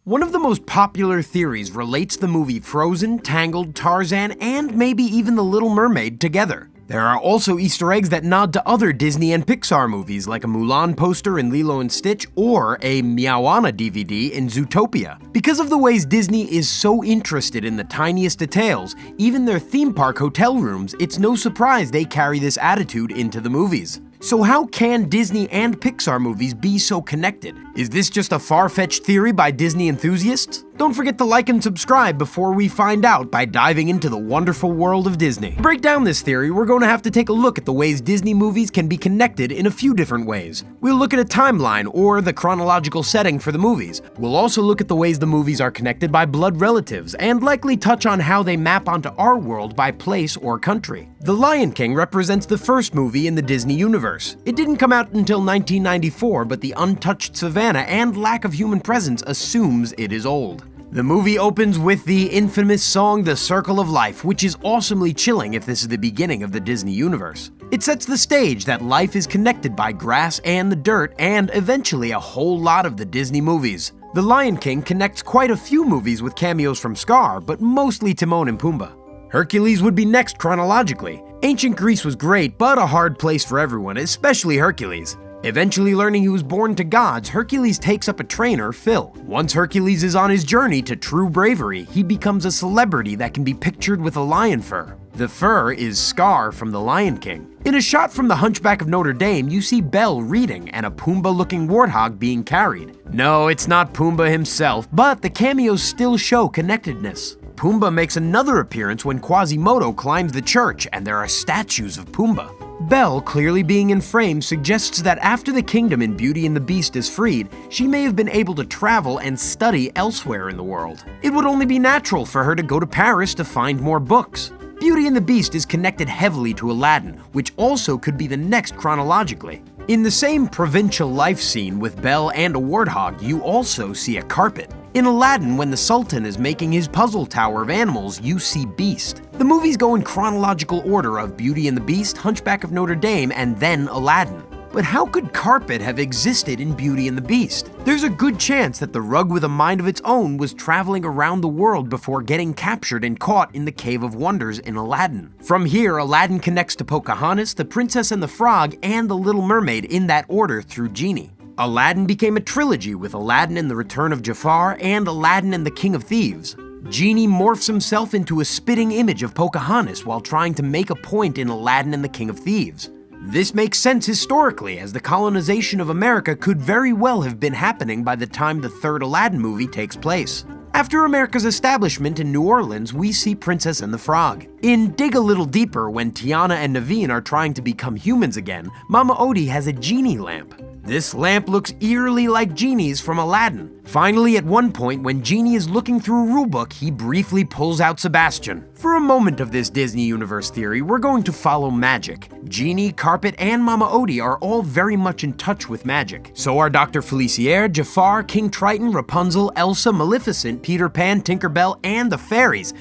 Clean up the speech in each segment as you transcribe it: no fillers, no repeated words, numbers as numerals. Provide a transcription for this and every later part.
One of the most popular theories relates the movie Frozen, Tangled, Tarzan, and maybe even The Little Mermaid together. There are also Easter eggs that nod to other Disney and Pixar movies like a Mulan poster in Lilo and Stitch or a Meowana DVD in Zootopia. Because of the ways Disney is so interested in the tiniest details, even their theme park hotel rooms, it's no surprise they carry this attitude into the movies. So how can Disney and Pixar movies be so connected? Is this just a far-fetched theory by Disney enthusiasts? Don't forget to like and subscribe before we find out by diving into the wonderful world of Disney. To break down this theory, we're going to have to take a look at the ways Disney movies can be connected in a few different ways. We'll look at a timeline or the chronological setting for the movies. We'll also look at the ways the movies are connected by blood relatives and likely touch on how they map onto our world by place or country. The Lion King represents the first movie in the Disney universe. It didn't come out until 1994, but the untouched savanna and lack of human presence assumes it is old. The movie opens with the infamous song The Circle of Life, which is awesomely chilling if this is the beginning of the Disney universe. It sets the stage that life is connected by grass and the dirt, and eventually a whole lot of the Disney movies. The Lion King connects quite a few movies with cameos from Scar, but mostly Timon and Pumbaa. Hercules would be next chronologically. Ancient Greece was great, but a hard place for everyone, especially Hercules. Eventually learning he was born to gods, Hercules takes up a trainer, Phil. Once Hercules is on his journey to true bravery, he becomes a celebrity that can be pictured with a lion fur. The fur is Scar from The Lion King. In a shot from The Hunchback of Notre Dame, you see Belle reading and a Pumbaa-looking warthog being carried. No, it's not Pumbaa himself, but the cameos still show connectedness. Pumbaa makes another appearance when Quasimodo climbs the church and there are statues of Pumbaa. Belle, clearly being in frame, suggests that after the kingdom in Beauty and the Beast is freed, she may have been able to travel and study elsewhere in the world. It would only be natural for her to go to Paris to find more books. Beauty and the Beast is connected heavily to Aladdin, which also could be the next chronologically. In the same provincial life scene with Belle and a warthog, you also see a carpet. In Aladdin, when the Sultan is making his puzzle tower of animals, you see Beast. The movies go in chronological order of Beauty and the Beast, Hunchback of Notre Dame, and then Aladdin. But how could carpet have existed in Beauty and the Beast? There's a good chance that the rug with a mind of its own was traveling around the world before getting captured and caught in the Cave of Wonders in Aladdin. From here, Aladdin connects to Pocahontas, the Princess and the Frog, and the Little Mermaid in that order through Genie. Aladdin became a trilogy with Aladdin and the Return of Jafar and Aladdin and the King of Thieves. Genie morphs himself into a spitting image of Pocahontas while trying to make a point in Aladdin and the King of Thieves. This makes sense historically, as the colonization of America could very well have been happening by the time the third Aladdin movie takes place. After America's establishment in New Orleans, we see Princess and the Frog. In Dig a Little Deeper, when Tiana and Naveen are trying to become humans again, Mama Odie has a genie lamp. This lamp looks eerily like Genie's from Aladdin. Finally, at one point, when Genie is looking through a rulebook, he briefly pulls out Sebastian. For a moment of this Disney Universe theory, we're going to follow magic. Genie, Carpet, and Mama Odie are all very much in touch with magic. So are Dr. Felicier, Jafar, King Triton, Rapunzel, Elsa, Maleficent, Peter Pan, Tinkerbell, and the fairies.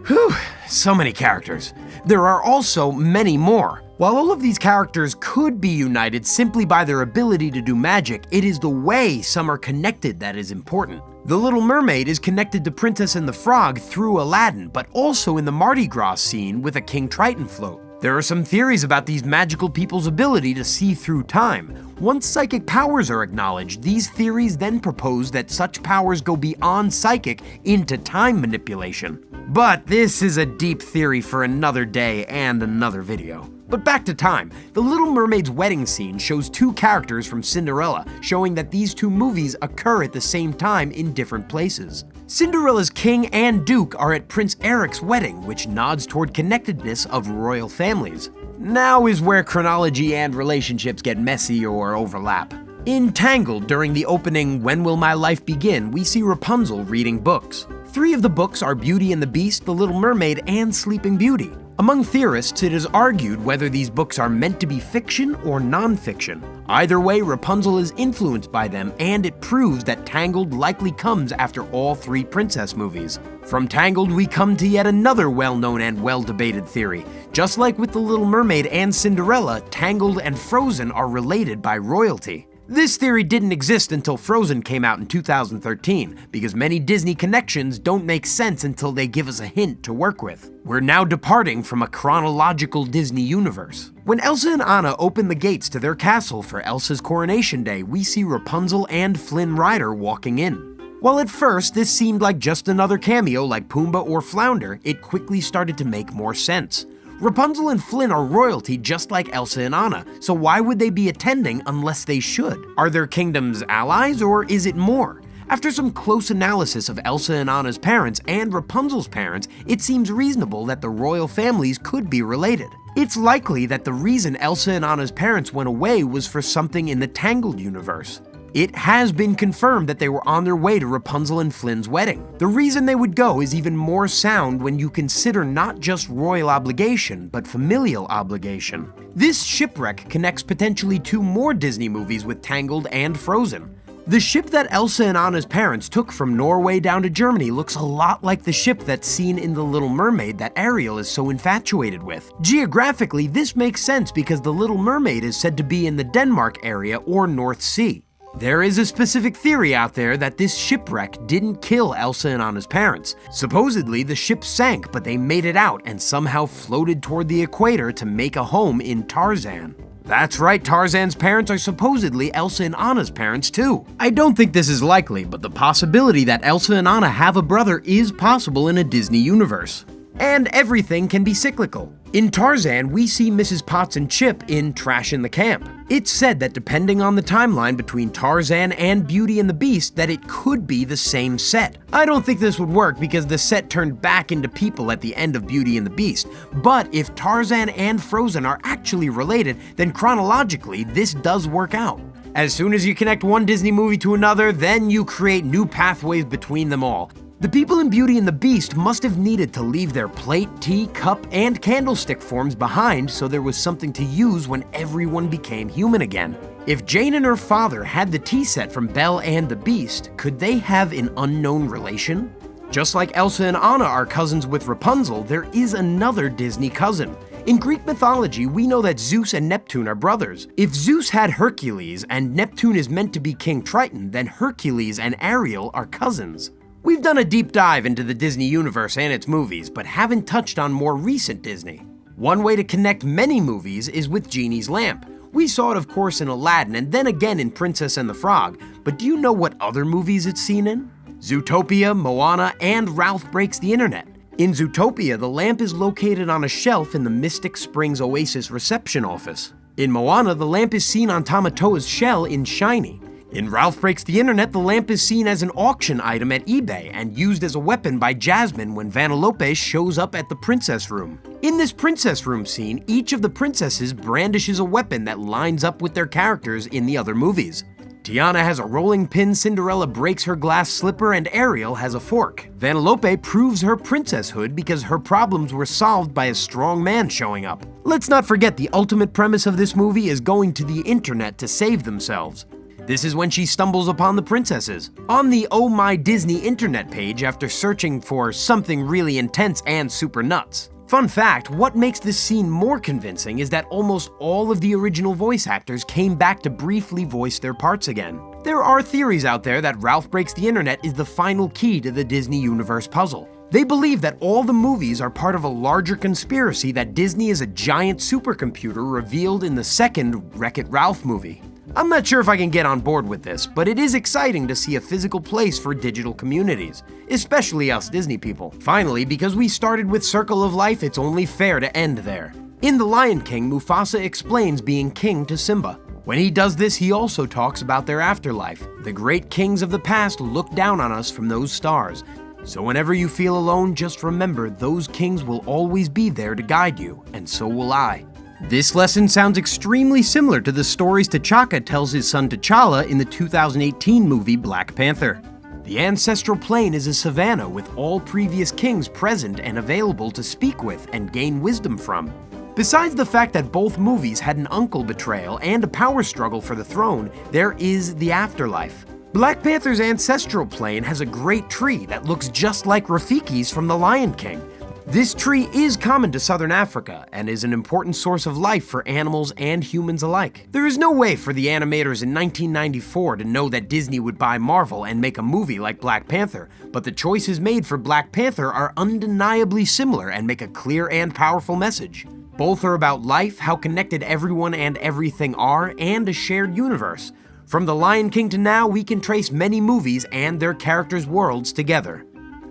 Whew, so many characters. There are also many more. While all of these characters could be united simply by their ability to do magic, it is the way some are connected that is important. The Little Mermaid is connected to Princess and the Frog through Aladdin, but also in the Mardi Gras scene with a King Triton float. There are some theories about these magical people's ability to see through time. Once psychic powers are acknowledged, these theories then propose that such powers go beyond psychic into time manipulation. But this is a deep theory for another day and another video. But back to time. The Little Mermaid's wedding scene shows two characters from Cinderella, showing that these two movies occur at the same time in different places. Cinderella's king and duke are at Prince Eric's wedding, which nods toward connectedness of royal families. Now is where chronology and relationships get messy or overlap. In Tangled, during the opening When Will My Life Begin, we see Rapunzel reading books. 3 of the books are Beauty and the Beast, The Little Mermaid, and Sleeping Beauty. Among theorists, it is argued whether these books are meant to be fiction or non-fiction. Either way, Rapunzel is influenced by them, and it proves that Tangled likely comes after all 3 princess movies. From Tangled, we come to yet another well-known and well-debated theory. Just like with The Little Mermaid and Cinderella, Tangled and Frozen are related by royalty. This theory didn't exist until Frozen came out in 2013, because many Disney connections don't make sense until they give us a hint to work with. We're now departing from a chronological Disney universe. When Elsa and Anna open the gates to their castle for Elsa's coronation day, we see Rapunzel and Flynn Rider walking in. While at first this seemed like just another cameo like Pumbaa or Flounder, it quickly started to make more sense. Rapunzel and Flynn are royalty just like Elsa and Anna, so why would they be attending unless they should? Are their kingdoms allies, or is it more? After some close analysis of Elsa and Anna's parents and Rapunzel's parents, it seems reasonable that the royal families could be related. It's likely that the reason Elsa and Anna's parents went away was for something in the Tangled universe. It has been confirmed that they were on their way to Rapunzel and Flynn's wedding. The reason they would go is even more sound when you consider not just royal obligation, but familial obligation. This shipwreck connects potentially 2 more Disney movies with Tangled and Frozen. The ship that Elsa and Anna's parents took from Norway down to Germany looks a lot like the ship that's seen in The Little Mermaid that Ariel is so infatuated with. Geographically, this makes sense because The Little Mermaid is said to be in the Denmark area or North Sea. There is a specific theory out there that this shipwreck didn't kill Elsa and Anna's parents. Supposedly, the ship sank, but they made it out and somehow floated toward the equator to make a home in Tarzan. That's right, Tarzan's parents are supposedly Elsa and Anna's parents too. I don't think this is likely, but the possibility that Elsa and Anna have a brother is possible in a Disney universe. And everything can be cyclical. In Tarzan, we see Mrs. Potts and Chip in Trash in the Camp. It's said that depending on the timeline between Tarzan and Beauty and the Beast, that it could be the same set. I don't think this would work because the set turned back into people at the end of Beauty and the Beast. But if Tarzan and Frozen are actually related, then chronologically, this does work out. As soon as you connect one Disney movie to another, then you create new pathways between them all. The people in Beauty and the Beast must have needed to leave their plate, tea, cup, and candlestick forms behind so there was something to use when everyone became human again. If Jane and her father had the tea set from Belle and the Beast, could they have an unknown relation? Just like Elsa and Anna are cousins with Rapunzel, there is another Disney cousin. In Greek mythology, we know that Zeus and Neptune are brothers. If Zeus had Hercules and Neptune is meant to be King Triton, then Hercules and Ariel are cousins. We've done a deep dive into the Disney universe and its movies, but haven't touched on more recent Disney. One way to connect many movies is with Genie's lamp. We saw it of course in Aladdin and then again in Princess and the Frog, but do you know what other movies it's seen in? Zootopia, Moana, and Ralph Breaks the Internet. In Zootopia, the lamp is located on a shelf in the Mystic Springs Oasis reception office. In Moana, the lamp is seen on Tamatoa's shell in Shiny. In Ralph Breaks the Internet, the lamp is seen as an auction item at eBay and used as a weapon by Jasmine when Vanellope shows up at the princess room. In this princess room scene, each of the princesses brandishes a weapon that lines up with their characters in the other movies. Tiana has a rolling pin, Cinderella breaks her glass slipper, and Ariel has a fork. Vanellope proves her princesshood because her problems were solved by a strong man showing up. Let's not forget the ultimate premise of this movie is going to the internet to save themselves. This is when she stumbles upon the princesses. On the Oh My Disney internet page after searching for something really intense and super nuts. Fun fact, what makes this scene more convincing is that almost all of the original voice actors came back to briefly voice their parts again. There are theories out there that Ralph Breaks the Internet is the final key to the Disney universe puzzle. They believe that all the movies are part of a larger conspiracy that Disney is a giant supercomputer revealed in the second Wreck-It Ralph movie. I'm not sure if I can get on board with this, but it is exciting to see a physical place for digital communities, especially us Disney people. Finally, because we started with Circle of Life, it's only fair to end there. In The Lion King, Mufasa explains being king to Simba. When he does this, he also talks about their afterlife. The great kings of the past look down on us from those stars. So whenever you feel alone, just remember those kings will always be there to guide you, and so will I. This lesson sounds extremely similar to the stories T'Chaka tells his son T'Challa in the 2018 movie Black Panther. The ancestral plane is a savanna with all previous kings present and available to speak with and gain wisdom from. Besides the fact that both movies had an uncle betrayal and a power struggle for the throne, there is the afterlife. Black Panther's ancestral plane has a great tree that looks just like Rafiki's from The Lion King. This tree is common to southern Africa and is an important source of life for animals and humans alike. There is no way for the animators in 1994 to know that Disney would buy Marvel and make a movie like Black Panther, but the choices made for Black Panther are undeniably similar and make a clear and powerful message. Both are about life, how connected everyone and everything are, and a shared universe. From The Lion King to now, we can trace many movies and their characters' worlds together.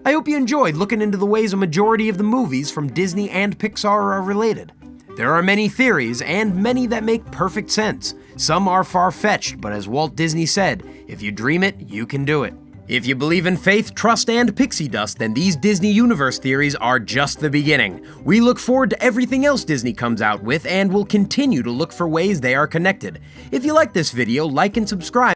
I hope you enjoyed looking into the ways a majority of the movies from Disney and Pixar are related. There are many theories, and many that make perfect sense. Some are far-fetched, but as Walt Disney said, if you dream it, you can do it. If you believe in faith, trust, and pixie dust, then these Disney Universe theories are just the beginning. We look forward to everything else Disney comes out with, and will continue to look for ways they are connected. If you like this video, like and subscribe.